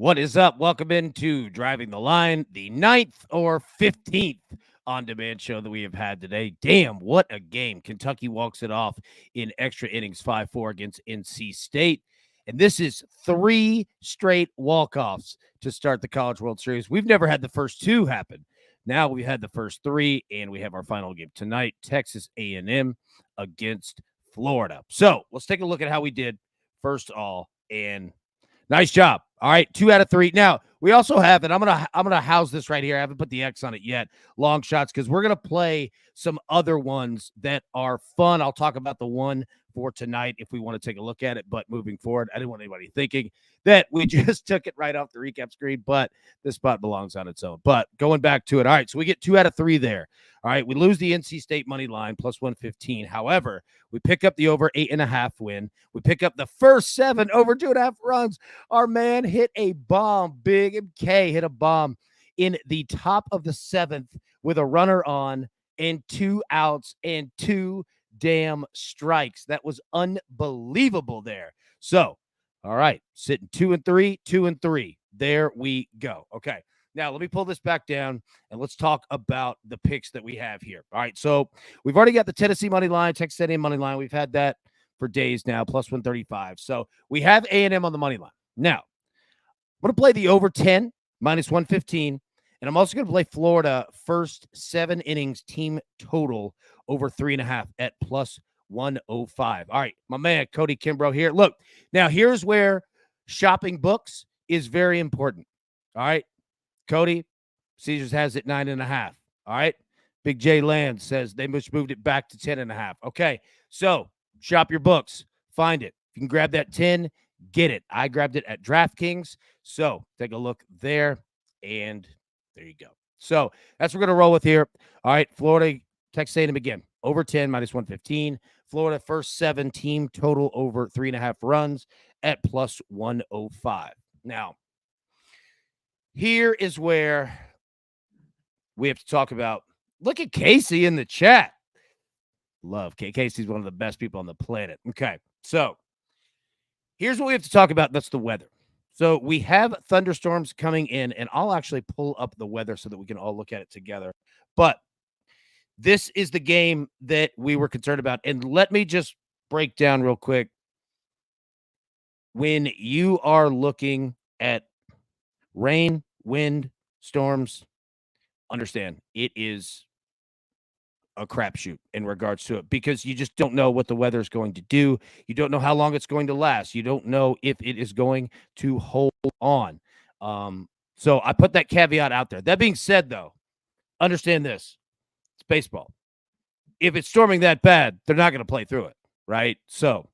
What is up? Welcome into Driving the Line, the ninth or 15th on-demand show that we have had today. Damn, what a game. Kentucky walks it off in extra innings 5-4 against NC State. And this is three straight walk-offs to start the College World Series. We've never had the first two happen. Now we've had the first three, and we have our final game tonight, Texas A&M against Florida. So let's take a look at how we did first all, and nice job. All right, 2 out of 3. Now, we also have, and I'm gonna house this right here. I haven't put the X on it yet. Long shots, because we're gonna play some other ones that are fun. I'll talk about the one for tonight if we want to take a look at it. But moving forward, I didn't want anybody thinking that we just took it right off the recap screen, but this spot belongs on its own. But going back to it, all right, so we get 2 out of 3 there. All right, we lose the NC State money line plus 115. However, we pick up the over 8.5 win. We pick up the first 7 over 2.5 runs. Our man hit a bomb. Big MK hit a bomb in the top of the 7th with a runner on and 2 outs and 2 damn strikes. That was unbelievable there. So, all right, sitting 2 and 3, 2 and 3. There we go. Okay. Now, let me pull this back down, and let's talk about the picks that we have here. All right, so we've already got the Tennessee money line, Texas A&M money line. We've had that for days now, plus 135. So we have A&M on the money line. Now, I'm going to play the over 10, minus 115, and I'm also going to play Florida first 7 innings team total over 3.5 at plus 105. All right, my man, Cody Kimbrough here. Look, now here's where shopping books is very important. All right. Cody, Caesars has it 9.5. All right. Big J Land says they must moved it back to 10.5. Okay. So shop your books. Find it. If you can grab that 10, get it. I grabbed it at DraftKings. So take a look there. And there you go. So that's what we're going to roll with here. All right. Florida, Texas A&M again. Over 10, minus 115. Florida, first 7 team total over 3.5 runs at plus 105. Now, here is where we have to talk about. Look at Casey in the chat. Love Casey's one of the best people on the planet. Okay, so here's what we have to talk about. That's the weather. So we have thunderstorms coming in, and I'll actually pull up the weather so that we can all look at it together. But this is the game that we were concerned about. And let me just break down real quick. When you are looking at rain, wind, storms, understand it is a crapshoot in regards to it, because you just don't know what the weather is going to do. You don't know how long it's going to last. You don't know if it is going to hold on. So I put that caveat out there. That being said, though, understand this. It's baseball. If it's storming that bad, they're not going to play through it, right? So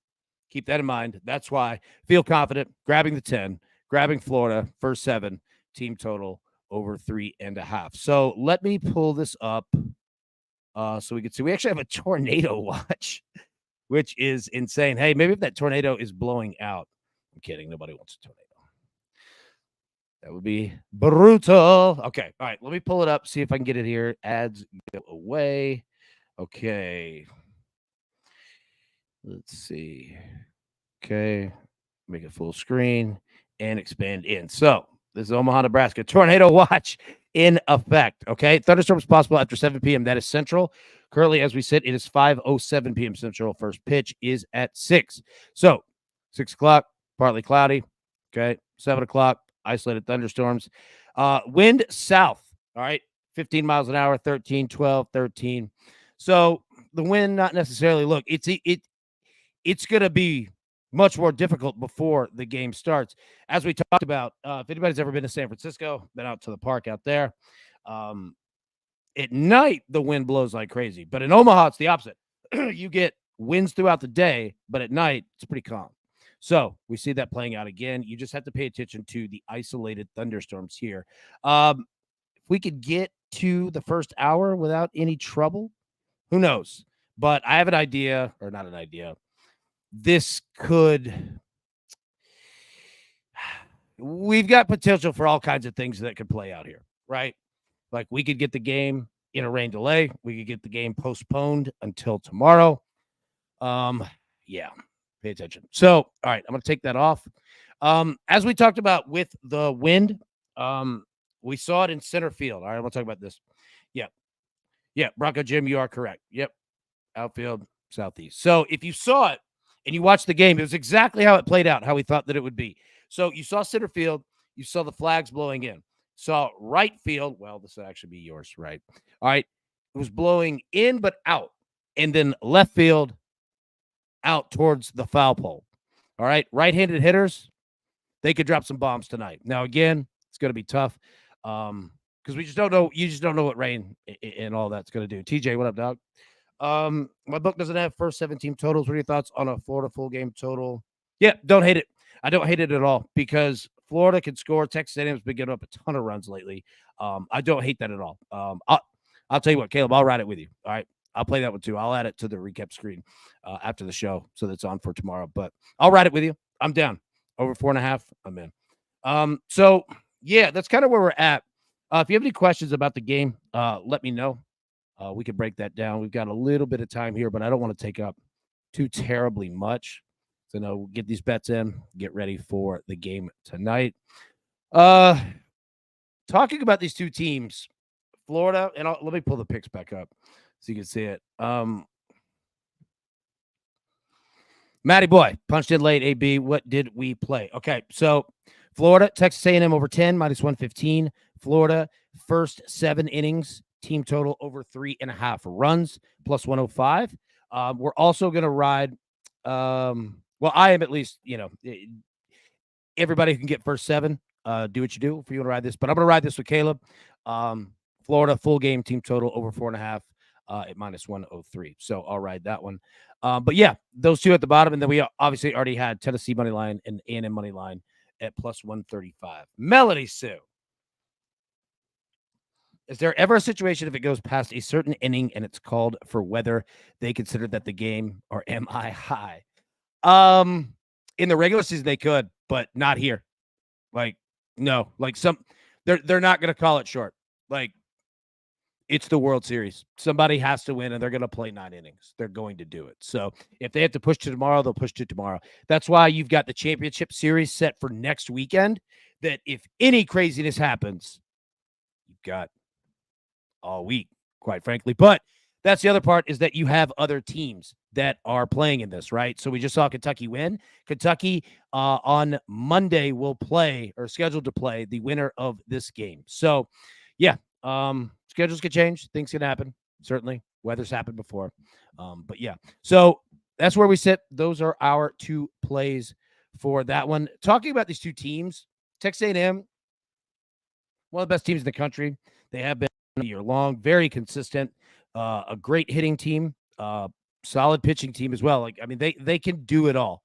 keep that in mind. That's why feel confident grabbing the 10, grabbing Florida, first 7, team total over 3.5. So let me pull this up so we can see. We actually have a tornado watch, which is insane. Hey, maybe if that tornado is blowing out. I'm kidding. Nobody wants a tornado. That would be brutal. Okay. All right. Let me pull it up, see if I can get it here. Ads go away. Okay. Let's see. Okay. Make it full screen and expand in. So this is Omaha, Nebraska. Tornado watch in effect. Okay. Thunderstorms possible after 7 p.m. That is central. Currently, as we sit, it is 5:07 p.m. central. First pitch is at 6. So 6 o'clock, partly cloudy. Okay. 7 o'clock, isolated thunderstorms. Wind south. All right. 15 miles an hour, 13, 12, 13. So the wind, not necessarily. Look, it's going to be much more difficult before the game starts. As we talked about, if anybody's ever been to San Francisco, been out to the park out there, at night, the wind blows like crazy. But in Omaha, it's the opposite. You get winds throughout the day, but at night, it's pretty calm. So we see that playing out again. You just have to pay attention to the isolated thunderstorms here. If we could get to the first hour without any trouble, who knows? But I have an idea, or not an idea. This could, we've got potential for all kinds of things that could play out here, right? Like we could get the game in a rain delay. We could get the game postponed until tomorrow. Yeah, pay attention. So, all right, I'm going to take that off. As we talked about with the wind, um, we saw it in center field. All right, we'll talk about this. Yeah, yeah, Bronco Jim, you are correct. Yep, outfield, southeast. So if you saw it and you watched the game, it was exactly how it played out, how we thought that it would be. So you saw center field, you saw the flags blowing in. Saw right field. Well, this would actually be yours, right? All right. It was blowing in but out. And then left field out towards the foul pole. All right. Right-handed hitters, they could drop some bombs tonight. Now, again, it's going to be tough. Because we just don't know. You just don't know what rain and all that's going to do. TJ, what up, dog? My book doesn't have first 17 totals. What are your thoughts on a Florida full game total? Yeah, don't hate it. I don't hate it at all because Florida can score. Texas A&M's been getting up a ton of runs lately. I don't hate that at all. I'll tell you what, Caleb, I'll ride it with you. All right. I'll play that one too. I'll add it to the recap screen after the show so that's on for tomorrow. But I'll ride it with you. I'm down. Over 4.5. I'm in. So yeah, that's kind of where we're at. If you have any questions about the game, let me know. We could break that down. We've got a little bit of time here, but I don't want to take up too terribly much. So no, we'll get these bets in, get ready for the game tonight. Talking about these two teams, Florida, and let me pull the picks back up so you can see it. Matty boy punched in late. AB, what did we play? Okay, so Florida, Texas A&M over 10 minus 115. Florida first 7 innings, team total over 3.5 runs plus 105. We're also going to ride. Well, I am at least. Everybody can get first 7. Do what you do if you want to ride this, but I'm going to ride this with Caleb. Florida full game team total over 4.5 at minus 103. So I'll ride that one. But yeah, those two at the bottom, and then we obviously already had Tennessee money line and A&M money line at plus 135. Melody Sue, is there ever a situation if it goes past a certain inning and it's called for whether they consider that the game, or am I high? In the regular season they could, but not here. Like, no, like they're not going to call it short. Like, it's the World Series. Somebody has to win, and they're going to play 9 innings. They're going to do it. So if they have to push to tomorrow, they'll push to tomorrow. That's why you've got the championship series set for next weekend, that if any craziness happens, you've got all week, quite frankly. But that's the other part, is that you have other teams that are playing in this, right? So we just saw Kentucky win. Kentucky on Monday will play, or scheduled to play, the winner of this game. So, yeah, schedules could change. Things can happen. Certainly. Weather's happened before. But, yeah. So that's where we sit. Those are our 2 plays for that one. Talking about these 2 teams, Texas A&M, one of the best teams in the country. They have been year long, very consistent, a great hitting team, solid pitching team as well. Like, I mean, they can do it all.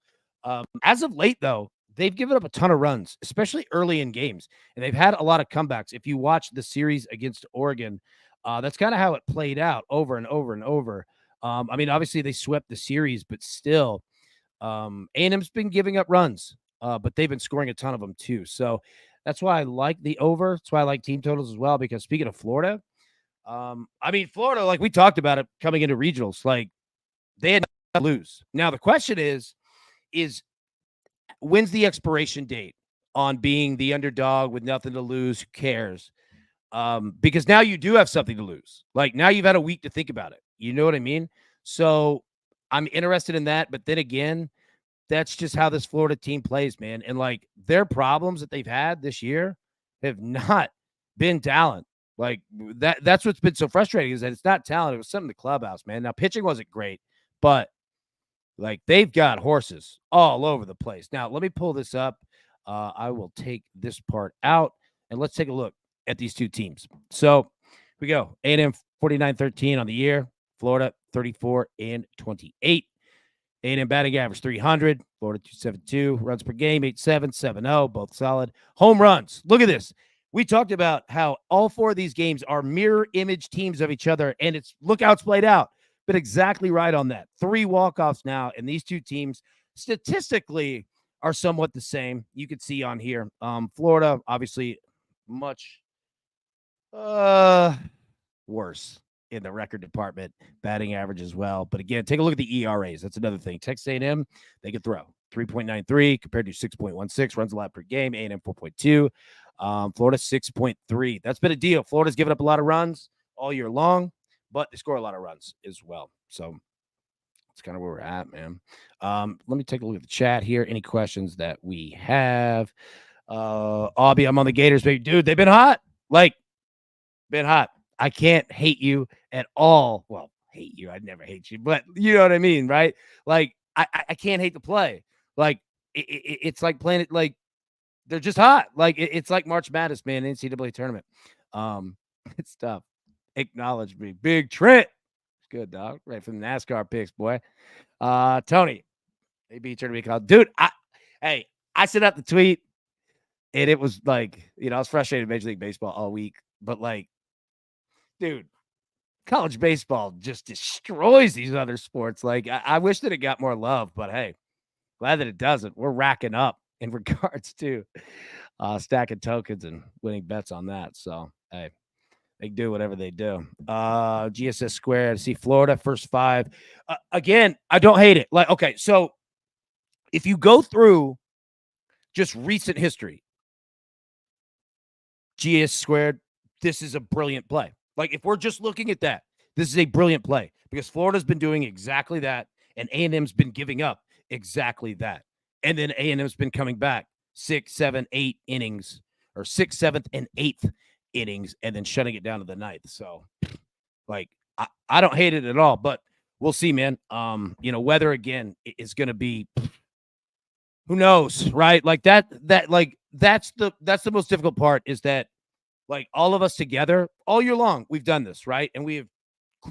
As of late, though, they've given up a ton of runs, especially early in games, and they've had a lot of comebacks. If you watch the series against Oregon, that's kind of how it played out over and over and over. I mean, obviously they swept the series, but still, A&M's been giving up runs, but they've been scoring a ton of them too. So that's why I like the over. That's why I like team totals as well, because speaking of Florida, I mean, Florida, like we talked about it coming into regionals, like they had to lose. Now the question is when's the expiration date on being the underdog with nothing to lose? Who cares? Because now you do have something to lose. Like, now you've had a week to think about it. You know what I mean? So I'm interested in that. But then again, that's just how this Florida team plays, man. And like, their problems that they've had this year have not been talent. Like, that's what's been so frustrating, is that it's not talent. It was something in the clubhouse, man. Now, pitching wasn't great, but like, they've got horses all over the place. Now, let me pull this up. I will take this part out, and let's take a look at these 2 teams. So here we go. A&M 49-13 on the year. Florida 34-28. A&M batting average 300. Florida 272. Runs per game 87, 70. Both solid. Home runs. Look at this. We talked about how all 4 of these games are mirror image teams of each other, and look how it's played out. But exactly right on that. 3 walk-offs now, and these 2 teams statistically are somewhat the same. You can see on here. Florida, obviously, much worse in the record department, batting average as well. But again, take a look at the ERAs. That's another thing. Texas A&M, they can throw. 3.93 compared to 6.16 runs allowed per game. A&M 4.2. Florida 6.3. That's been a deal. Florida's given up a lot of runs all year long, but they score a lot of runs as well. So that's kind of where we're at, man. Let me take a look at the chat here. Any questions that we have? Aubie, I'm on the Gators, baby. Dude, they've been hot. Like, been hot. I can't hate you at all. Well, hate you. I'd never hate you, but you know what I mean, right? Like, I can't hate the play. Like, it's like playing it like they're just hot. Like, it's like March Madness, man, NCAA tournament. It's tough. Acknowledge me. Big Trent. Good, dog. Right from the NASCAR picks, boy. Tony. AB tournament called. Dude, I sent out the tweet, and it was like, I was frustrated with Major League Baseball all week, but like, dude, college baseball just destroys these other sports. Like, I wish that it got more love, but hey, glad that it doesn't. We're racking up in regards to stacking tokens and winning bets on that. So, hey, they do whatever they do. GSS squared. See Florida first 5. Again, I don't hate it. Like, okay, so if you go through just recent history, GS squared, this is a brilliant play. Like, if we're just looking at that, this is a brilliant play because Florida's been doing exactly that, and A&M's been giving up exactly that. And then A&M's been coming back 6, 7, 8 innings, or 6th, 7th, and 8th innings, and then shutting it down to the 9th. So, like, I don't hate it at all, but we'll see, man. Weather again is going to be, who knows, right? Like that's the most difficult part is that, like, all of us together all year long, we've done this, right? And we have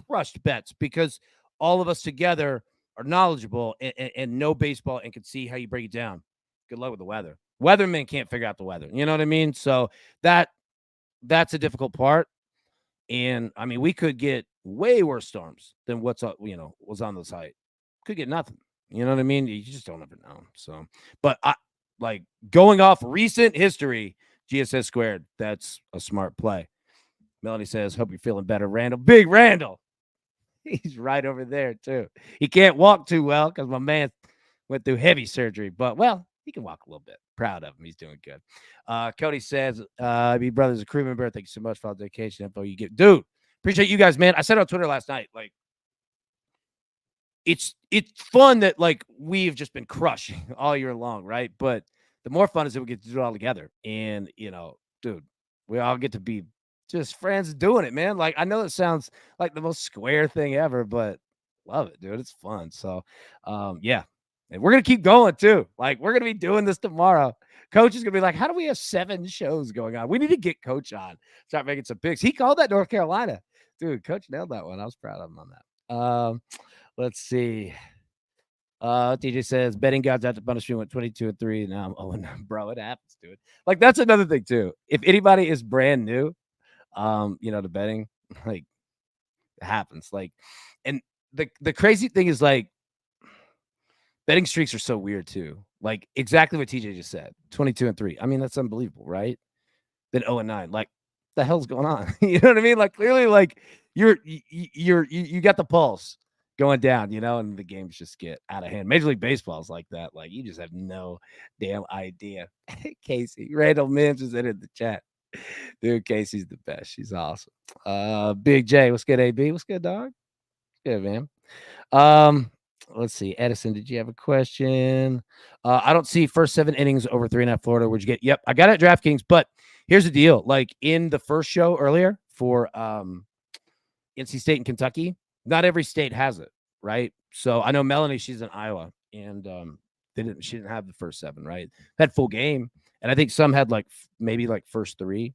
crushed bets because all of us together are knowledgeable and know baseball and can see how you break it down. Good luck with the weather. Weathermen can't figure out the weather. You know what I mean? So that's a difficult part. And I mean, we could get way worse storms than what's up, was on the site. Could get nothing. You know what I mean? You just don't ever know. So, but like going off recent history, GSS squared, that's a smart play. Melanie says, hope you're feeling better, Randall. Big Randall. He's right over there, too. He can't walk too well because my man went through heavy surgery, but, well, he can walk a little bit. Proud of him. He's doing good. Cody says, me brother's a crew member. Thank you so much for all the dedication info you get. Dude, appreciate you guys, man. I said on Twitter last night, like, it's fun that, like, we've just been crushing all year long, right? But the more fun is that we get to do it all together. And, dude, we all get to be just friends doing it, man. Like, I know it sounds like the most square thing ever, but love it, dude. It's fun. So, yeah. And we're going to keep going, too. Like, we're going to be doing this tomorrow. Coach is going to be like, how do we have 7 shows going on? We need to get Coach on. Start making some picks. He called that North Carolina. Dude, Coach nailed that one. I was proud of him on that. Let's see. TJ says betting gods out to punish me went 22-3. Now I'm 0-9. Bro, it happens, dude. Like, that's another thing too. If anybody is brand new, to betting, like, it happens. Like, and the crazy thing is, like, betting streaks are so weird too. Like, exactly what TJ just said. 22-3. I mean, that's unbelievable, right? Then 0-9. Like, the hell's going on? You know what I mean? Like, clearly, like, you got the pulse going down, and the games just get out of hand. Major League Baseball is like that. Like, you just have no damn idea. Casey, Randall Mims is in the chat. Dude, Casey's the best. She's awesome. Big J, what's good, AB? What's good, dog? Good, man. Let's see. Edison, did you have a question? I don't see first 7 innings over 3.5 Florida. Where'd you get? Yep, I got it at DraftKings, but here's the deal. Like, in the first show earlier for NC State and Kentucky, not every state has it, right? So I know Melanie, she's in Iowa, and she didn't have the first 7, right? Had full game, and I think some had maybe first 3,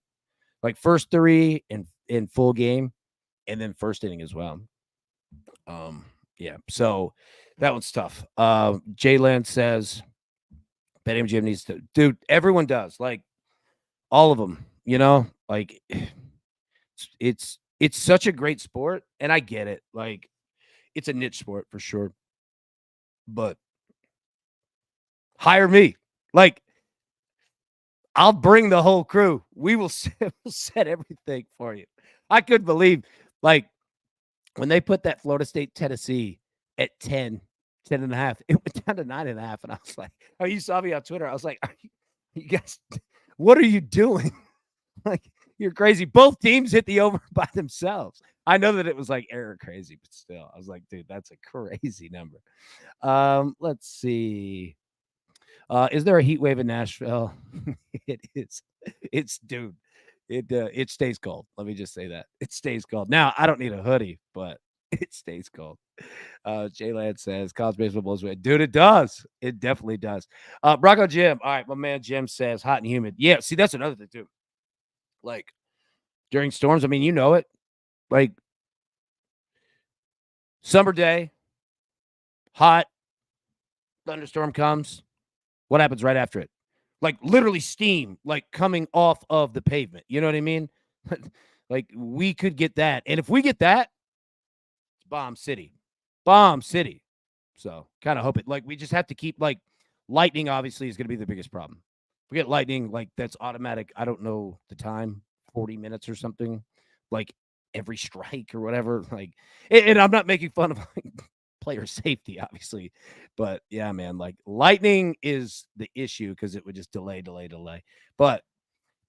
first 3 in full game, and then first inning as well. Yeah, so that one's tough. Jayland says BetMGM needs to, dude. Everyone does, like, all of them. Like, it's such a great sport, and I get it. Like, it's a niche sport for sure, but hire me. Like, I'll bring the whole crew. We will set everything for you. I couldn't believe, like, when they put that Florida State Tennessee at 10 10.5. It went down to 9.5. And I was like, oh, you saw me on Twitter. I was like, you guys, what are you doing? Like, you're crazy. Both teams hit the over by themselves. I know that it was like error crazy, but still, I was like, dude, that's a crazy number. Let's see. Is there a heat wave in Nashville? It is. It's dude. It stays cold. Let me just say that it stays cold. Now I don't need a hoodie, but it stays cold. Jay Ladd says college baseball blows away. Dude, it does. It definitely does. Bronco Jim. All right, my man Jim says hot and humid. Yeah, see, that's another thing too. Like during storms, I mean, you know it. Like summer day, hot, thunderstorm comes. What happens right after it? Like literally steam, like coming off of the pavement. You know what I mean? Like we could get that. And if we get that, it's bomb city. Bomb city. So kind of hope it like we just have to keep like lightning obviously is gonna be the biggest problem. If we get lightning, like that's automatic. I don't know the time, 40 minutes or something, like every strike or whatever. Like and I'm not making fun of like player safety, obviously. But yeah, man, like lightning is the issue because it would just delay. But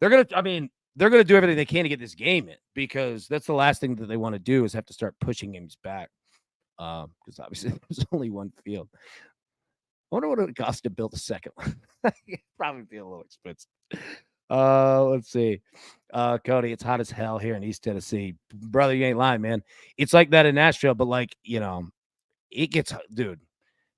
I mean, they're gonna do everything they can to get this game in because that's the last thing that they want to do is have to start pushing games back. Because obviously there's only one field. I wonder what it would cost to build a second one. It'd probably be a little expensive. Let's see. Cody, it's hot as hell here in East Tennessee. Brother, you ain't lying, man. It's like that in Nashville, but like, it gets, dude,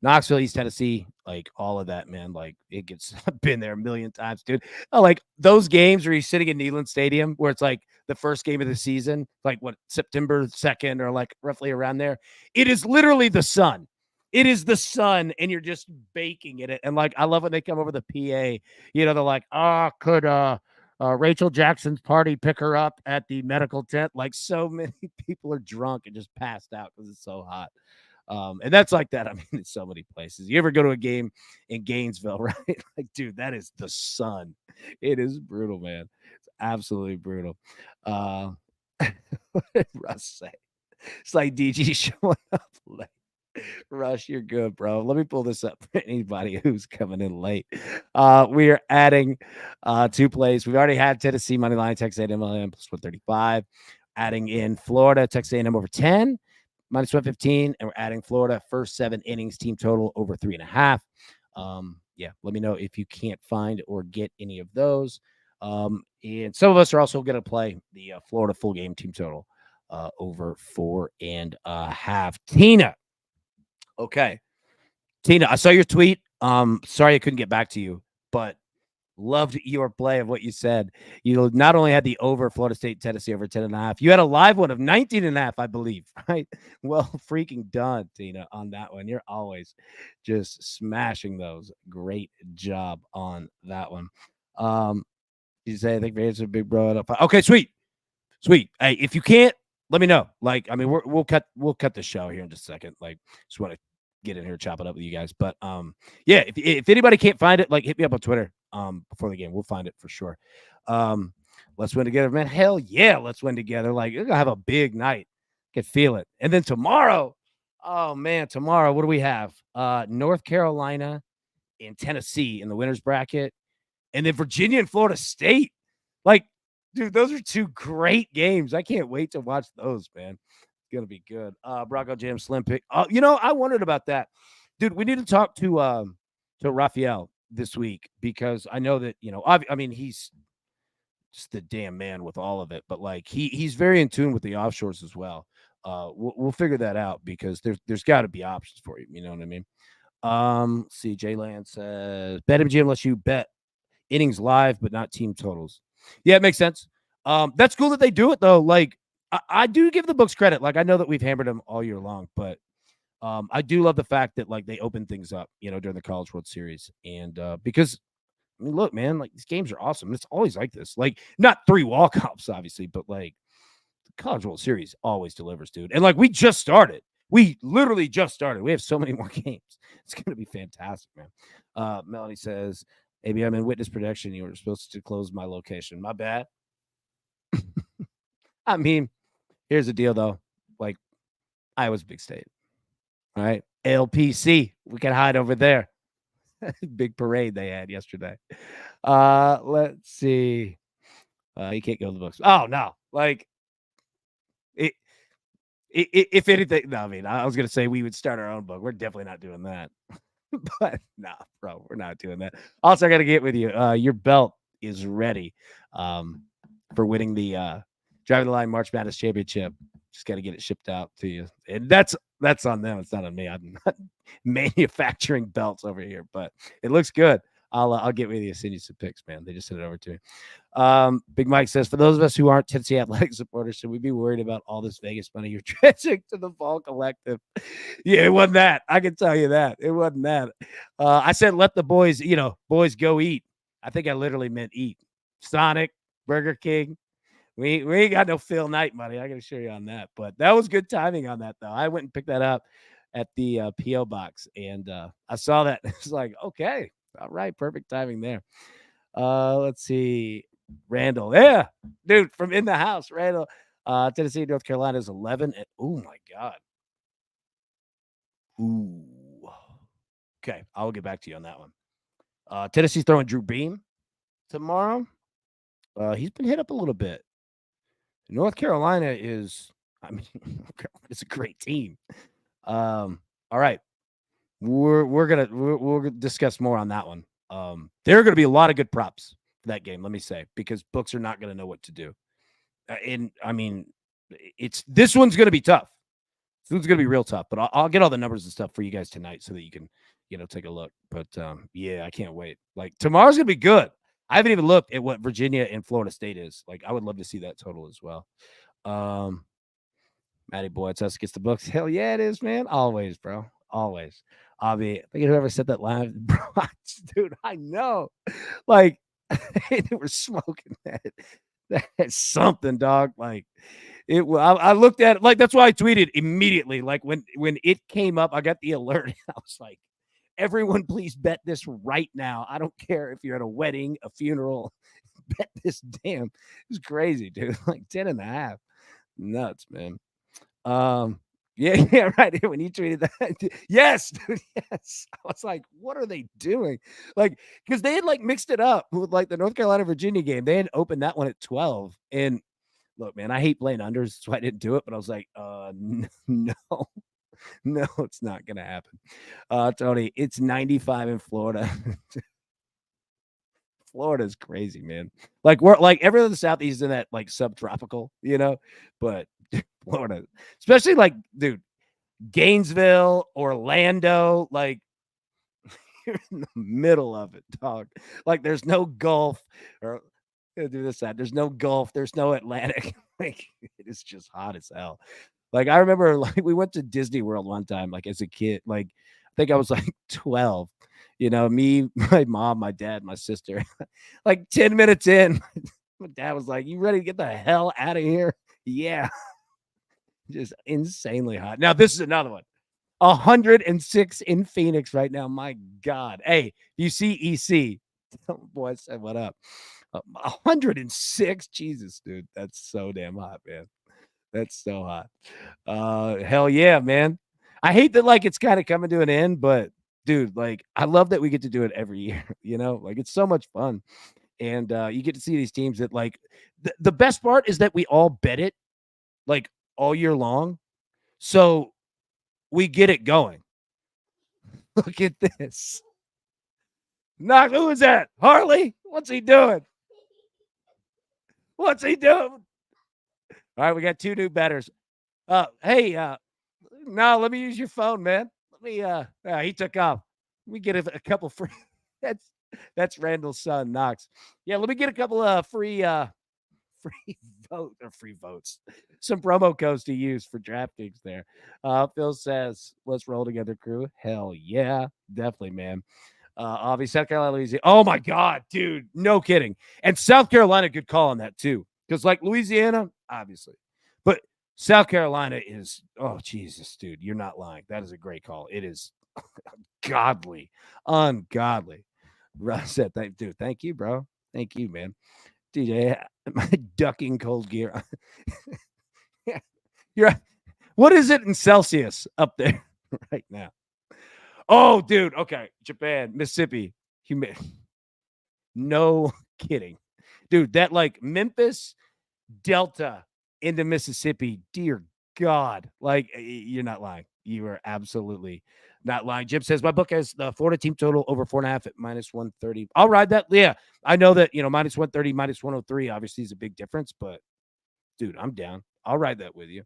Knoxville, East Tennessee, like all of that, man. Like it gets, I've been there a million times, dude. Oh, like those games where you're sitting in Neyland Stadium, where it's like the first game of the season, like what September 2nd or like roughly around there. It is literally the sun. It is the sun, and you're just baking in it. And like, I love when they come over the PA. They're like, could Rachel Jackson's party pick her up at the medical tent? Like, so many people are drunk and just passed out because it's so hot. And that's like that. I mean, in so many places. You ever go to a game in Gainesville, right? Like, dude, that is the sun. It is brutal, man. It's absolutely brutal. What did Russ say? It's like DG showing up late. Rush, you're good, bro. Let me pull this up for anybody who's coming in late. We are adding 2 plays. We've already had Tennessee money line, Texas A&M plus 135. Adding in Florida, Texas A&M over 10. Minus 115, and we're adding Florida first 7 innings team total over 3.5. Yeah, let me know if you can't find or get any of those. And some of us are also going to play the Florida full game team total over 4.5. Tina, okay, Tina, I saw your tweet. Sorry I couldn't get back to you, but loved your play of what you said. You not only had the over Florida State, Tennessee over 10.5, you had a live one of 19.5, I believe, right? Well, freaking done, Tina, on that one. You're always just smashing those. Great job on that one. You say, I think Raiders are big bro. Okay, sweet. Hey, if you can't, let me know. Like, I mean, we'll cut the show here in just a second. Like, just want to get in here, chop it up with you guys. But yeah, if anybody can't find it, like hit me up on Twitter before the game. We'll find it for sure. Let's win together, man. Hell yeah, let's win together. Like, we're gonna have a big night. Can feel it. And then tomorrow, oh man, tomorrow, what do we have? North Carolina and Tennessee in the winners bracket, and then Virginia and Florida State. Like, dude, those are 2 great games. I can't wait to watch those, man. It's gonna be good. Bronco Jam Slim Pick. I wondered about that. Dude, we need to talk to Raphael this week because I know that, I mean, he's just the damn man with all of it, but like he's very in tune with the offshores as well. We'll figure that out because there's got to be options for you. You know what I mean? See, Jay Land says bet MGM lets you bet innings live, but not team totals. Yeah, it makes sense. That's cool that they do it though. Like I do give the books credit. Like I know that we've hammered them all year long, but I do love the fact that like they open things up, during the College World Series, and because I mean, look, man, like these games are awesome. It's always like this. Like not 3 walk-offs, obviously, but like the College World Series always delivers, dude. And like we just started. We literally just started. We have so many more games. It's gonna be fantastic, man. Melanie says, maybe I'm in witness protection. You were supposed to close my location. My bad. I mean, here's the deal though. Like Iowa's a big state. All right. LPC. We can hide over there. Big parade they had yesterday. Let's see. You can't go to the books. Oh no. Like it, if anything, no, I mean, I was gonna say we would start our own book. We're definitely not doing that. But nah, bro, we're not doing that. Also, I gotta get with you. Your belt is ready um for winning the Driving the Line March Madness Championship. Just gotta get it shipped out to you. And that's on them. It's not on me. I'm not manufacturing belts over here, but it looks good. I'll get with you, send you some pics, man. They just sent it over to me. Big Mike says, for those of us who aren't Tennessee Athletic supporters, should we be worried about all this Vegas money you're transferring to the Vol Collective? Yeah, it wasn't that. I can tell you that. It wasn't that. I said, let the boys, boys go eat. I think I literally meant eat. Sonic, Burger King. We ain't got no Phil Knight money. I can assure you on that. But that was good timing on that, though. I went and picked that up at the P.O. box, and I saw that. It's like, okay, all right, perfect timing there. Let's see. Randall. Yeah, dude, from in the house. Randall. Tennessee, North Carolina is 11. And, oh, my God. Ooh. Okay, I'll get back to you on that one. Tennessee's throwing Drew Beam tomorrow. He's been hit up a little bit. North Carolina is, I mean, it's a great team. All right. We'll discuss more on that one. There are going to be a lot of good props for that game, let me say, because books are not going to know what to do. And I mean, this one's going to be tough. This one's going to be real tough, but I'll get all the numbers and stuff for you guys tonight so that you can, take a look. But yeah, I can't wait. Like tomorrow's going to be good. I haven't even looked at what Virginia and Florida State is. Like I would love to see that total as well. Matty Boy, it's us gets the books. Hell yeah, it is, man. Always, bro. Always. I'll be. I think whoever said that live, bro, dude. I know. Like they were smoking that. That's something, dog. Like it. I looked at it. Like that's why I tweeted immediately. Like when it came up, I got the alert. I was like, everyone, please bet this right now. I don't care if you're at a wedding, a funeral. Bet this damn. It's crazy, dude. Like 10.5. Nuts, man. Yeah, right. When you tweeted that, yes, dude, yes. I was like, what are they doing? Like, because they had like mixed it up with like the North Carolina Virginia game. They had opened that one at 12. And look, man, I hate playing unders, so I didn't do it. But I was like, no, no, it's not gonna happen. Tony, it's 95 in Florida. Florida's crazy, man. Like we're like everyone in the southeast is in that like subtropical, but Florida, especially like, dude, Gainesville, Orlando, like you're in the middle of it, dog. Like there's no Gulf or do this side. There's no Gulf. There's no Atlantic. Like it is just hot as hell. Like I remember, like we went to Disney World one time, like as a kid. Like I think I was like 12. Me, my mom, my dad, my sister. Like 10 minutes in, my dad was like, "You ready to get the hell out of here?" Yeah, just insanely hot. Now this is another one. 106 in Phoenix right now. My God. Hey, you see EC? Boy, I said what up. 106. Jesus, dude. That's so damn hot, man. That's so hot. Hell yeah, man. I hate that like it's kind of coming to an end, but dude, like I love that we get to do it every year, like it's so much fun. And you get to see these teams that like the best part is that we all bet it like all year long. So we get it going. Look at this. Knock, who is that? Harley? What's he doing? What's he doing? All right, we got two new betters. Hey, no, let me use your phone, man. Let me he took off. Let me get a couple free. That's Randall's son, Knox. Yeah, let me get a couple of free free votes. Some promo codes to use for DraftKings there. Phil says, let's roll together, crew. Hell yeah, definitely, man. Obviously, South Carolina, Louisiana. Oh my God, dude, no kidding. And South Carolina, good call on that too, because like Louisiana, obviously, but South Carolina is. Oh Jesus, dude, you're not lying. That is a great call. It is ungodly. Russ said, dude, thank you, bro. Thank you, man. DJ, my ducking cold gear. Yeah, you're. What is it in Celsius up there? right now. Oh, dude. Okay. Japan, Mississippi. Humid. No kidding. Dude, that like Memphis Delta into Mississippi. Dear God. Like, you're not lying. You are absolutely not lying. Jim says, my book has the Florida team total over 4.5 at minus 130. I'll ride that. Yeah. I know that, minus 130, minus 103 obviously is a big difference, but dude, I'm down. I'll ride that with you.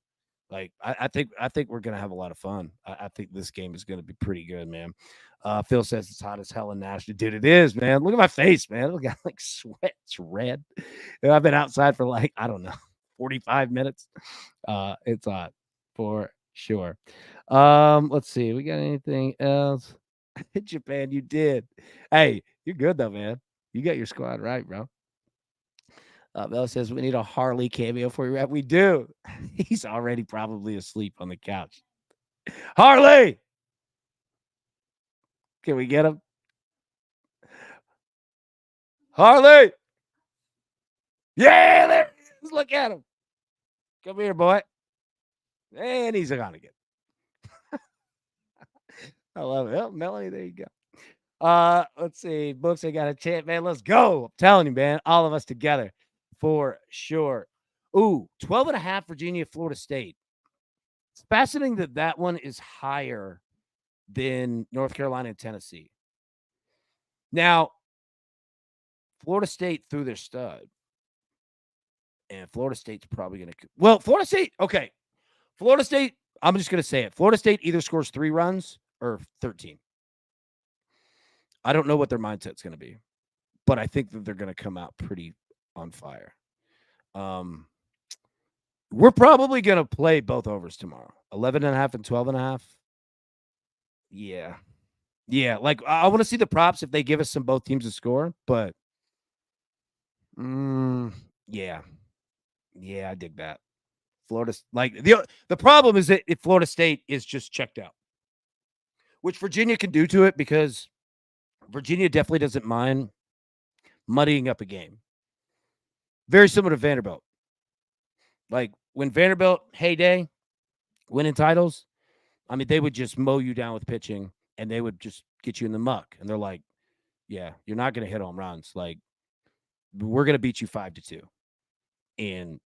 Like I think we're gonna have a lot of fun. I think this game is gonna be pretty good, man. Phil says it's hot as hell in Nashville. Dude, it is, man. Look at my face, man. Look at like sweat. It's red. I've been outside for like, I don't know, 45 minutes. It's hot for sure. Let's see. We got anything else? Japan, you did. Hey, you're good though, man. You got your squad right, bro. Mel says we need a Harley cameo for you. We do. He's already probably asleep on the couch. Harley, can we get him? Harley, yeah, there he is. Look at him. Come here, boy. And he's gone again. I love it. Oh, Melanie, there you go. Let's see. Books, I got a chant, man. Let's go. I'm telling you, man. All of us together for sure. Ooh, 12.5 Virginia, Florida State. It's fascinating that one is higher than North Carolina and Tennessee. Now, Florida State threw their stud, and Florida State's probably going to. Well, Florida State, okay. Florida State, I'm just going to say it. Florida State either scores 3 runs or 13. I don't know what their mindset's going to be, but I think that they're going to come out pretty on fire. We're probably going to play both overs tomorrow, 11.5 and 12.5. Yeah. Yeah. Like, I want to see the props if they give us some both teams to score, but yeah. Yeah, I dig that. Florida's like the problem is that if Florida State is just checked out, which Virginia can do to it because Virginia definitely doesn't mind muddying up a game. Very similar to Vanderbilt. Like when Vanderbilt heyday winning titles, I mean, they would just mow you down with pitching and they would just get you in the muck. And they're like, yeah, you're not going to hit home runs. Like, we're going to beat you 5-2. And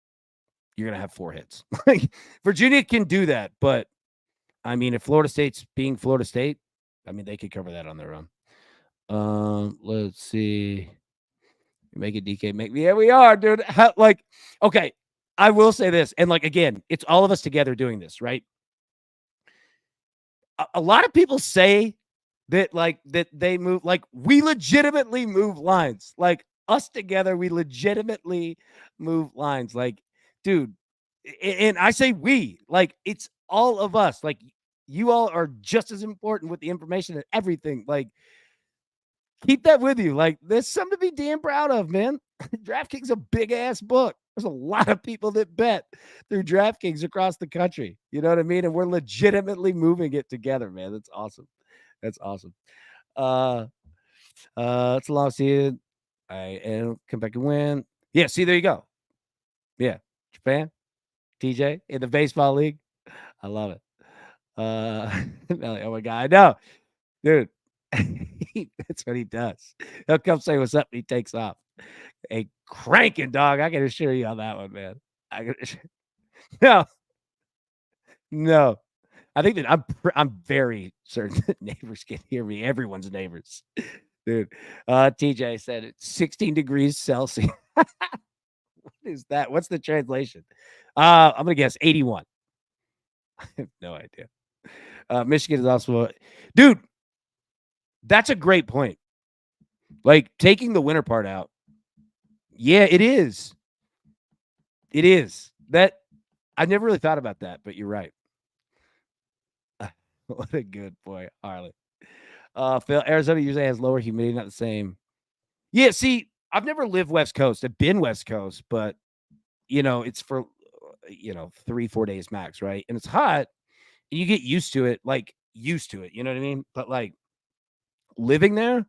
you're going to have 4 hits. Like, Virginia can do that. But, I mean, if Florida State's being Florida State, I mean, they could cover that on their own. Let's see. Make it DK. Yeah, we are, dude. Like, okay, I will say this. And, like, again, it's all of us together doing this, right? A lot of people say that they move, like, we legitimately move lines. Like, us together, we legitimately move lines. Like, dude, and I say we, like, it's all of us. Like, you all are just as important with the information and everything. Like, keep that with you. Like, there's something to be damn proud of, man. DraftKings a big ass book. There's a lot of people that bet through DraftKings across the country. You know what I mean? And we're legitimately moving it together, man. That's awesome. That's awesome. It's a long season. And come back and win. Yeah, see, there you go. Yeah. Japan, TJ in the baseball league. I love it. Oh my God. I know. Dude. That's what he does. He'll come say what's up and he takes off. A cranking dog. I can assure you on that one, man. No. I think that I'm very certain that neighbors can hear me. Everyone's neighbors, dude. TJ said it's 16 degrees Celsius. What is that? What's the translation? I'm gonna guess 81. I have no idea. Michigan is also, dude. That's a great point. Like taking the winter part out. Yeah, it is. It is. That I never really thought about that, but you're right. What a good boy, Harley. Phil, Arizona usually has lower humidity, not the same. Yeah, see, I've never lived West Coast. I've been West Coast, but it's for 3-4 days max, right? And it's hot, and you get used to it, you know what I mean? But like living there,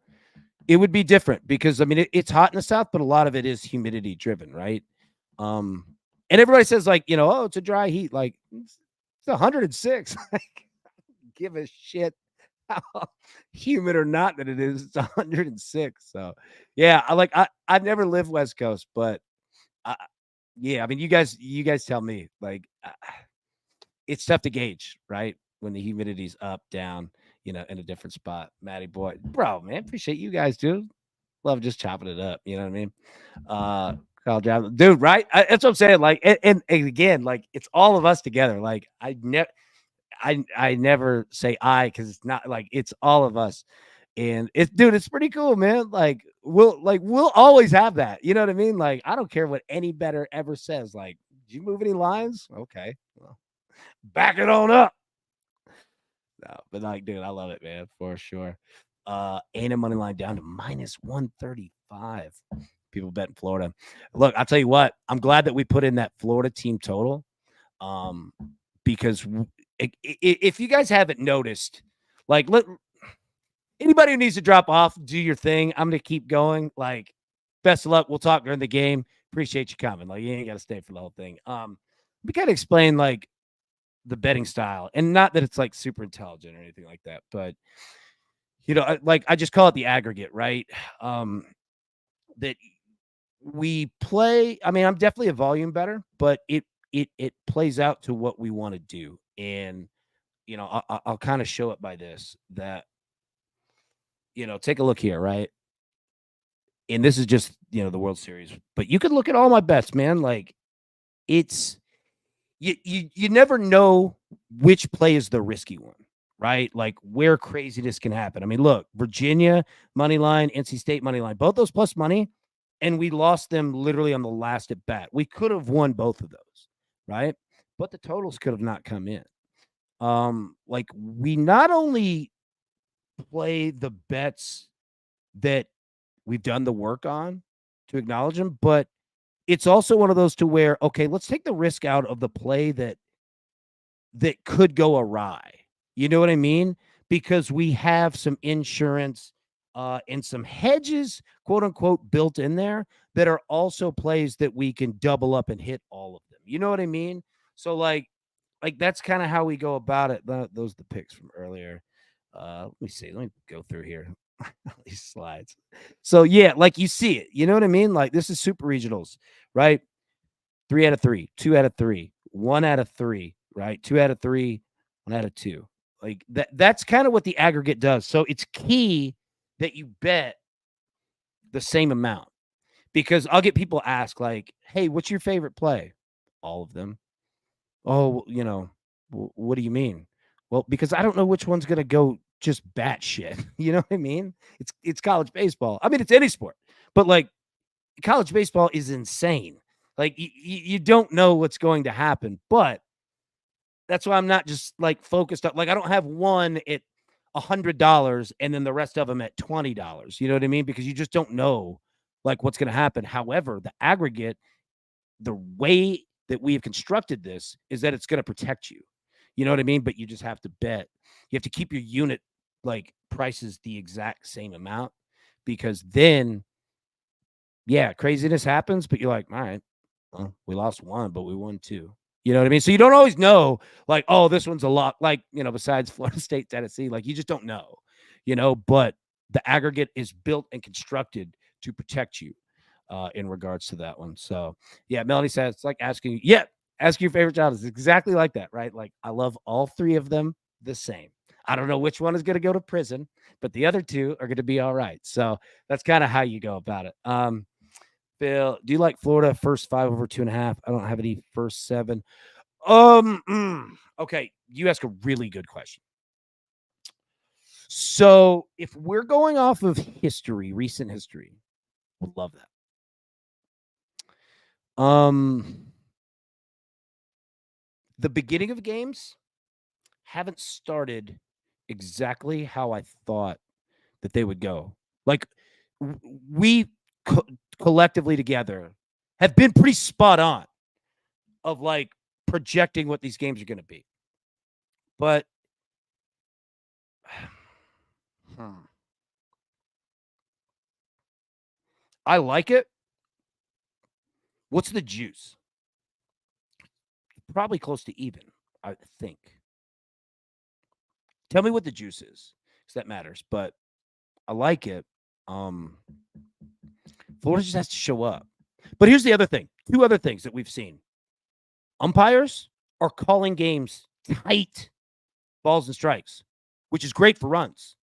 it would be different because I mean it's hot in the South, but a lot of it is humidity driven, right? And everybody says like, oh, it's a dry heat, like it's 106. Like, give a shit how humid or not that it is. It's 106. So yeah, I've never lived West Coast, but I, yeah, I mean you guys tell me like it's tough to gauge, right? When the humidity's up, down, in a different spot. Matty boy, bro, man, appreciate you guys, dude. Love just chopping it up. You know what I mean? Uh, Kyle Johnson, dude, right? That's what I'm saying. Like, and again, like it's all of us together. Like, I never say I because it's not like it's all of us, and it's pretty cool, man. We'll always have that. You know what I mean? Like, I don't care what any better ever says. Like, did you move any lines? Okay, well, back it on up. No, but like, dude, I love it, man, for sure. And a money line down to minus 135. People bet in Florida. Look, I'll tell you what, I'm glad that we put in that Florida team total. Um, because if you guys haven't noticed, like, anybody who needs to drop off, do your thing. I'm gonna keep going. Like, best of luck. We'll talk during the game. Appreciate you coming. Like, you ain't gotta stay for the whole thing. We kind of explain like the betting style, and not that it's like super intelligent or anything like that, but I just call it the aggregate, right? Um, that we play. I mean, I'm definitely a volume better, but it plays out to what we want to do, and I'll kind of show it by this that take a look here, right? And this is just the World Series, but you could look at all my bets, man. Like it's you never know which play is the risky one, right? Like where craziness can happen. I mean, look, Virginia money line, NC State money line, both those plus money, and we lost them literally on the last at bat. We could have won both of those, right? But the totals could have not come in. Like we not only play the bets that we've done the work on to acknowledge them, but it's also one of those to where, okay, let's take the risk out of the play that could go awry. You know what I mean? Because we have some insurance and some hedges, quote unquote, built in there that are also plays that we can double up and hit all of them. You know what I mean? So like that's kind of how we go about it. Those are the picks from earlier. Let me see. Let me go through here. These slides. So yeah, like you see it. You know what I mean? Like this is super regionals, right? 3 out of 3, 2 out of 3, 1 out of 3, right? 2 out of 3, 1 out of 2. Like that's kind of what the aggregate does. So it's key that you bet the same amount because I'll get people ask like, "Hey, what's your favorite play?" All of them. Oh, what do you mean? Well, because I don't know which one's going to go just batshit. You know what I mean? It's college baseball. I mean, it's any sport, but like college baseball is insane. Like you don't know what's going to happen, but that's why I'm not just like focused on like I don't have one at $100 and then the rest of them at $20. You know what I mean? Because you just don't know like what's going to happen. However, the aggregate, the way that we have constructed this is that it's going to protect you. You know what I mean? But you just have to bet. You have to keep your unit like prices the exact same amount because then yeah, craziness happens, but you're like, all right, well, we lost one, but we won two. You know what I mean? So you don't always know, like, oh, this one's a lot, like, besides Florida State, Tennessee, like, you just don't know, but the aggregate is built and constructed to protect you in regards to that one. So, yeah, Melanie says it's like asking, yeah, ask your favorite child. It's exactly like that, right? Like, I love all three of them the same. I don't know which one is going to go to prison, but the other two are going to be all right. So that's kind of how you go about it. Phil, do you like Florida first 5 over 2.5? I don't have any first 7. Okay, you ask a really good question. So if we're going off of history, recent history, would love that. The beginning of games haven't started exactly how I thought that they would go. Like we collectively together have been pretty spot on of like projecting what these games are going to be. But I like it. What's the juice? Probably close to even, I think. Tell me what the juice is, because that matters. But I like it. Um, Florida just has to show up. But here's the other thing. Two other things that we've seen. Umpires are calling games tight, balls and strikes, which is great for runs.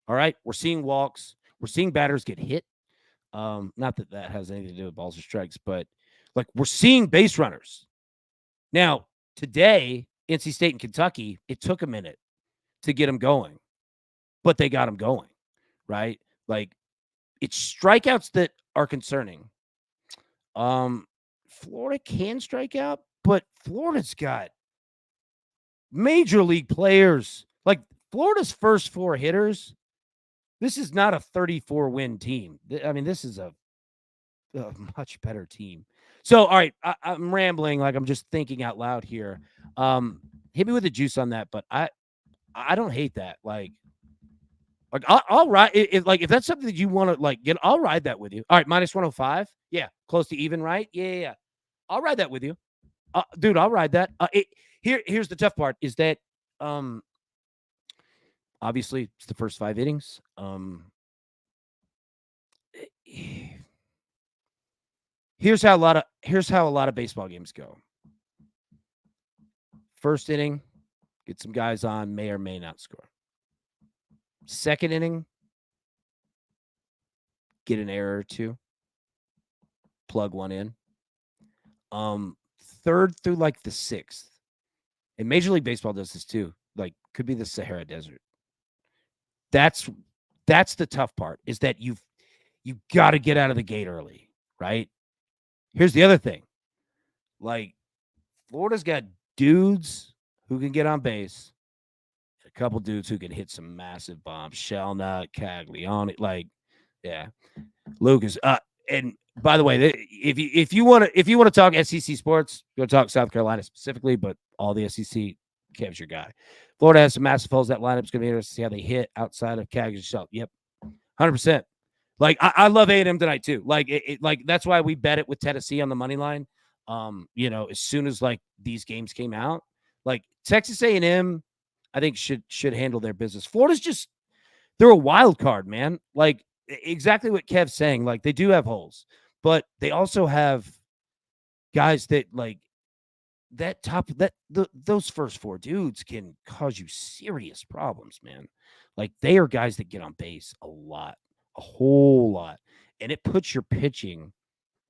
All right. We're seeing walks. We're seeing batters get hit. Not that that has anything to do with balls or strikes, but like we're seeing base runners. Now, today, NC State and Kentucky, it took a minute to get them going, but they got them going, right? Like it's strikeouts that are concerning. Um, Florida can strike out, but Florida's got major league players. Like Florida's first four hitters, this is not a 34 win team. I mean, this is a much better team. So, all right, I'm rambling, like I'm just thinking out loud here. Hit me with the juice on that, but I don't hate that. Like I'll ride it. Like if that's something that you want to like get, I'll ride that with you. All right, minus 105. Yeah, close to even, right? Yeah. I'll ride that with you, dude. I'll ride that. Here's the tough part is that obviously it's the first 5 innings. Here's how a lot of baseball games go. First inning, get some guys on, may or may not score. Second inning, get an error or two, plug one in. Third through like the sixth, and Major League Baseball does this too. Like, could be the Sahara Desert. That's the tough part is that you got to get out of the gate early, right? Here's the other thing. Like, Florida's got dudes who can get on base, a couple dudes who can hit some massive bombs. Shelnut, Caglione, like, yeah, Lucas. And by the way, if you want to talk SEC sports, go talk South Carolina specifically, but all the SEC, Kev's your guy. Florida has some massive holes. That lineup's going to be interesting to see how they hit outside of Caglione. Yep, 100%. Like I love A&M tonight too. Like like that's why we bet it with Tennessee on the money line. As soon as like these games came out, like Texas A&M, I think should handle their business. Florida's just they're a wild card, man. Like exactly what Kev's saying. Like they do have holes, but they also have guys that like those first four dudes can cause you serious problems, man. Like they are guys that get on base a lot, a whole lot, and it puts your pitching,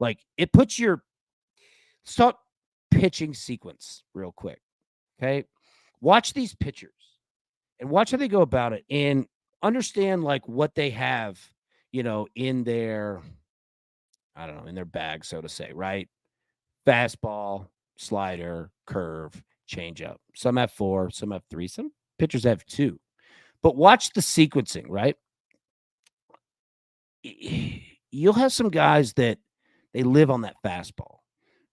like it puts your let's talk pitching sequence real quick. Okay, watch these pitchers and watch how they go about it, and understand like what they have, in their I don't know in their bag, so to say, right? Fastball, slider, curve, changeup. Some have four, some have three, some pitchers have two. But watch the sequencing, right? You'll have some guys that they live on that fastball,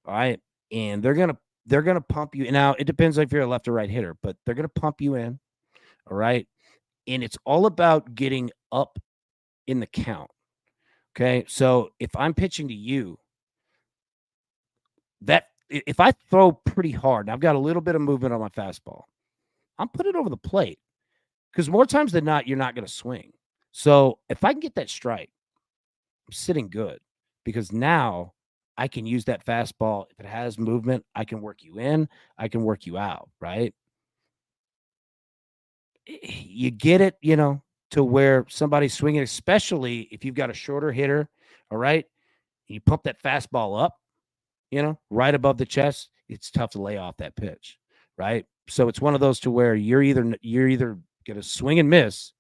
all right? And they're gonna pump you. Now it depends if you're a left or right hitter, but they're gonna pump you in, all right? And it's all about getting up in the count. Okay. So if I'm pitching to you, that if I throw pretty hard, and I've got a little bit of movement on my fastball, I'm putting it over the plate because more times than not, you're not going to swing. So if I can get that strike, I'm sitting good because now I can use that fastball. If it has movement, I can work you in, I can work you out, right? You get it, to where somebody's swinging, especially if you've got a shorter hitter, all right? You pump that fastball up, right above the chest, it's tough to lay off that pitch, right? So it's one of those to where you're either going to swing and miss,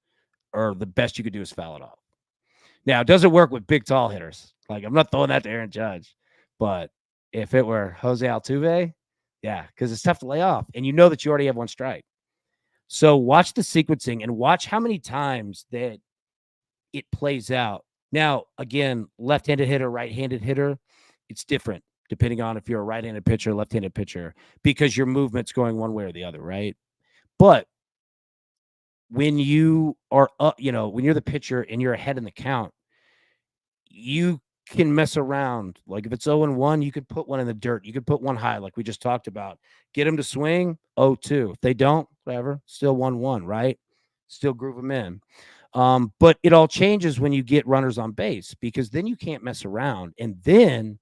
or the best you could do is foul it off. Now, it doesn't work with big, tall hitters. Like, I'm not throwing that to Aaron Judge, but if it were Jose Altuve, yeah, because it's tough to lay off, and you know that you already have one strike. So watch the sequencing and watch how many times that it plays out. Now, again, left-handed hitter, right-handed hitter, it's different depending on if you're a right-handed pitcher, left-handed pitcher, because your movement's going one way or the other, right? But when you are up, when you're the pitcher and you're ahead in the count, you can mess around. Like if it's 0-1, you could put one in the dirt. You could put one high, like we just talked about. Get them to swing, 0-2. If they don't, whatever, still 1-1, right? still groove them in. But it all changes when you get runners on base because then you can't mess around. And then,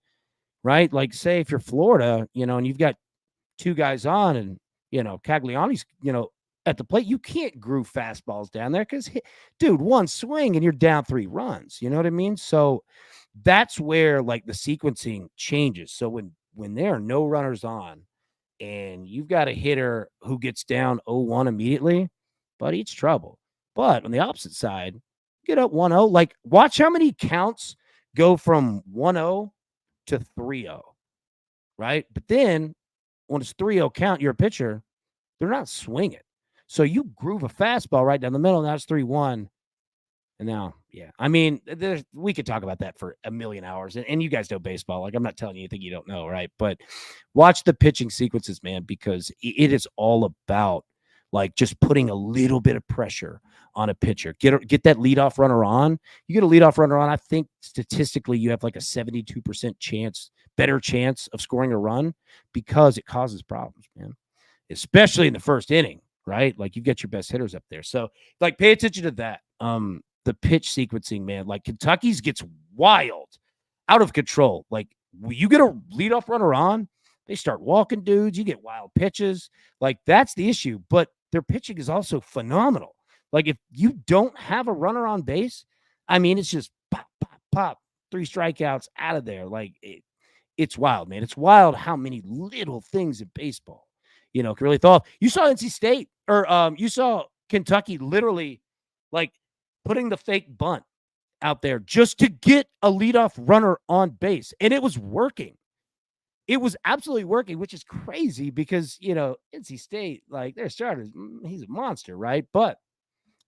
right, like say if you're Florida, and you've got two guys on and, Cagliani's, at the plate, you can't groove fastballs down there because, dude, one swing and you're down 3 runs. You know what I mean? So that's where like the sequencing changes. So when there are no runners on and you've got a hitter who gets down 0-1 immediately, buddy, it's trouble. But on the opposite side, get up 1-0. Like, watch how many counts go from 1-0 to 3-0, right? But then when it's 3-0 count, you're a pitcher, they're not swinging. So you groove a fastball right down the middle. Now it's 3-1. And now, yeah, I mean, we could talk about that for a million hours. And you guys know baseball. Like, I'm not telling you anything you don't know, right? But watch the pitching sequences, man, because it is all about like just putting a little bit of pressure on a pitcher. Get that leadoff runner on. You get a leadoff runner on, I think statistically you have like a 72% better chance of scoring a run because it causes problems, man, especially in the first inning, right? Like you get your best hitters up there. So like pay attention to that. The pitch sequencing, man, like Kentucky's gets wild, out of control. Like you get a leadoff runner on, they start walking dudes. You get wild pitches. Like that's the issue. But their pitching is also phenomenal. Like if you don't have a runner on base, I mean, it's just pop, pop, pop, 3 strikeouts out of there. Like it's wild, man. It's wild how many little things in baseball, can really throw. You saw NC State or you saw Kentucky literally like putting the fake bunt out there just to get a leadoff runner on base. And it was working. It was absolutely working, which is crazy because, NC State, like their starters, he's a monster, right? But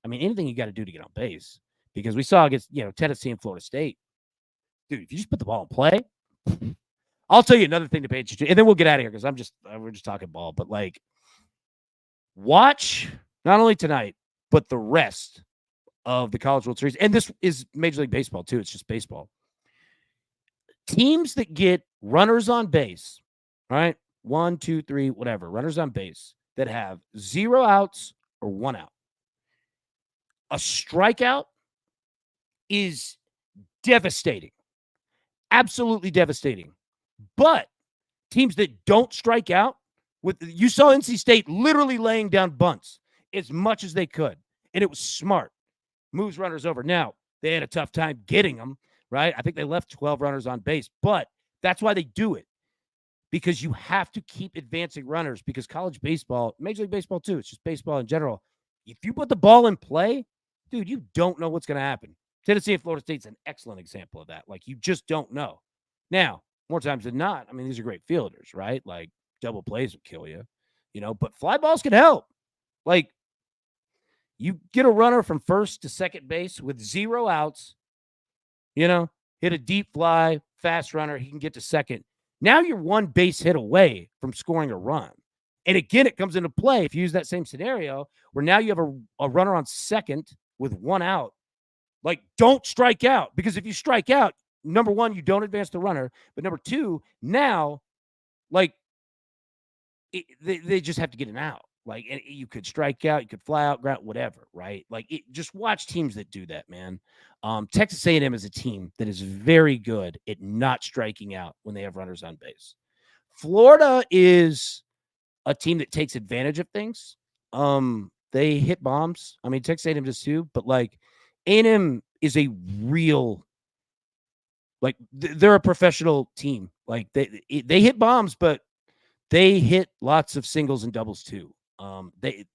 I mean, anything you got to do to get on base because we saw against, Tennessee and Florida State. Dude, if you just put the ball in play, I'll tell you another thing to pay attention to, and then we'll get out of here because we're just talking ball. But like, watch not only tonight, but the rest of the College World Series. And this is Major League Baseball, too. It's just baseball. Teams that get runners on base, right? 1, 2, 3, whatever, runners on base that have 0 outs or 1 out. A strikeout is devastating. Absolutely devastating. But teams that don't strike out, you saw NC State literally laying down bunts as much as they could. And it was smart. Moves runners over. Now, they had a tough time getting them, right? I think they left 12 runners on base, but that's why they do it because you have to keep advancing runners because college baseball, Major League Baseball too, it's just baseball in general. If you put the ball in play, dude, you don't know what's going to happen. Tennessee and Florida State's an excellent example of that. Like, you just don't know. Now, more times than not, I mean, these are great fielders, right? Like, double plays would kill you, but fly balls can help. Like, you get a runner from first to second base with 0 outs, hit a deep fly, fast runner, he can get to second. Now you're 1 base hit away from scoring a run. And again, it comes into play if you use that same scenario where now you have a runner on second with 1 out. Like, don't strike out because if you strike out, number 1, you don't advance the runner. But number 2, now, like, they just have to get an out. Like, and you could strike out, you could fly out, ground, whatever, right? Like, just watch teams that do that, man. Texas A&M is a team that is very good at not striking out when they have runners on base. Florida is a team that takes advantage of things. They hit bombs. I mean, Texas A&M does too, but like A&M is a real, like they're a professional team. Like they hit bombs, but they hit lots of singles and doubles too.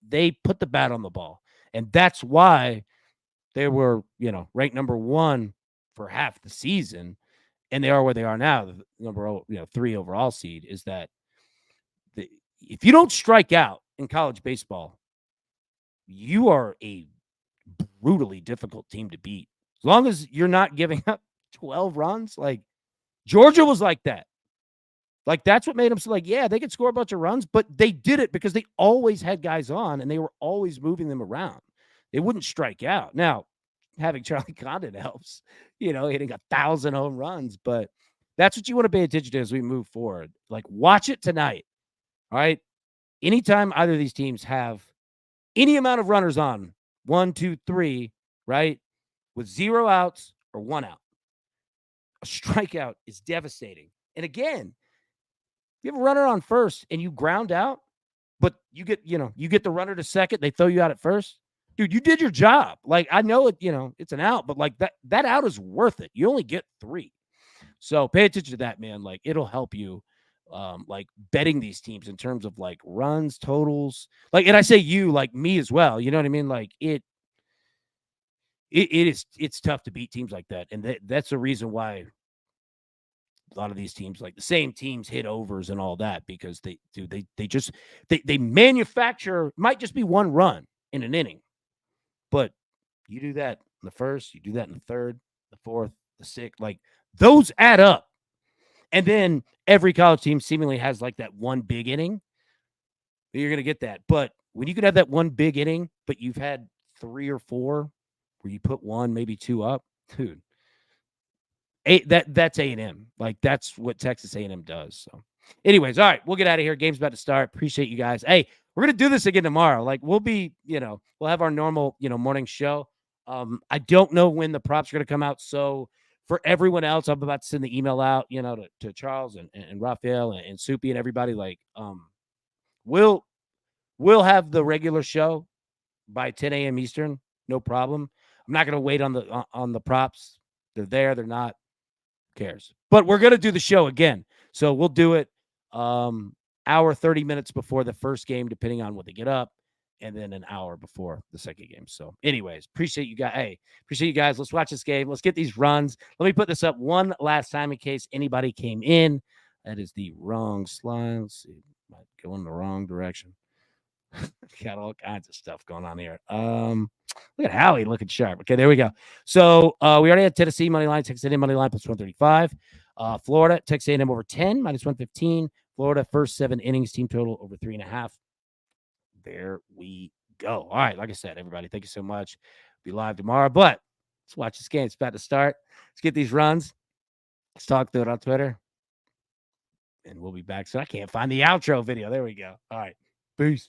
They put the bat on the ball, and that's why they were, ranked number 1 for half the season, and they are where they are now. The number 3 overall seed is that if you don't strike out in college baseball, you are a brutally difficult team to beat. As long as you're not giving up 12 runs, like Georgia was like that. Like, that's what made them so like, yeah, they could score a bunch of runs, but they did it because they always had guys on and they were always moving them around. They wouldn't strike out. Now, having Charlie Condon helps, hitting 1,000 home runs, but that's what you want to pay attention to as we move forward. Like, watch it tonight. All right. Anytime either of these teams have any amount of runners on, 1, 2, 3, right? With 0 outs or 1 out. A strikeout is devastating. And again, if you have a runner on first and you ground out, but you get the runner to second, they throw you out at first. Dude, you did your job. Like, I know it's an out, but like that out is worth it. You only get 3. So pay attention to that, man. Like, it'll help you like betting these teams in terms of like runs, totals. Like, and I say you, like me as well. You know what I mean? Like it's tough to beat teams like that. And that's the reason why a lot of these teams, like the same teams, hit overs and all that, because they manufacture, might just be 1 run in an inning, but you do that in the first, you do that in the third, the fourth, the sixth, like those add up. And then every college team seemingly has like that one big inning. You're going to get that. But when you could have that one big inning, but you've had 3 or 4 where you put 1, maybe 2 up, dude, that's A&M. Like, that's what Texas A&M does. So anyways, all right, we'll get out of here. Game's about to start. Appreciate you guys. Hey, we're going to do this again tomorrow. Like, we'll have our normal, morning show. I don't know when the props are going to come out. So for everyone else, I'm about to send the email out, to Charles and Raphael and Soupy and everybody. Like, we'll have the regular show by 10 a.m. Eastern. No problem. I'm not going to wait on the props. They're there. They're not. Cares, but we're going to do the show again. So we'll do it hour 30 minutes before the first game, depending on what they get up, and then an hour before the second game. So anyways, appreciate you guys. Hey, appreciate you guys. Let's watch this game. Let's get these runs. Let me put this up one last time in case anybody came in. That is the wrong slide. Let's see, might go in the wrong direction. Got all kinds of stuff going on here. Look at Howie looking sharp. Okay, there we go. So we already had Tennessee money line, Texas A&M money line plus 135. Florida, Texas A&M over 10 minus 115. Florida first 7 innings team total over 3.5. There we go. All right, like I said, everybody, thank you so much. Be live tomorrow, but let's watch this game. It's about to start. Let's get these runs. Let's talk through it on Twitter, and we'll be back. So I can't find the outro video. There we go. All right, peace.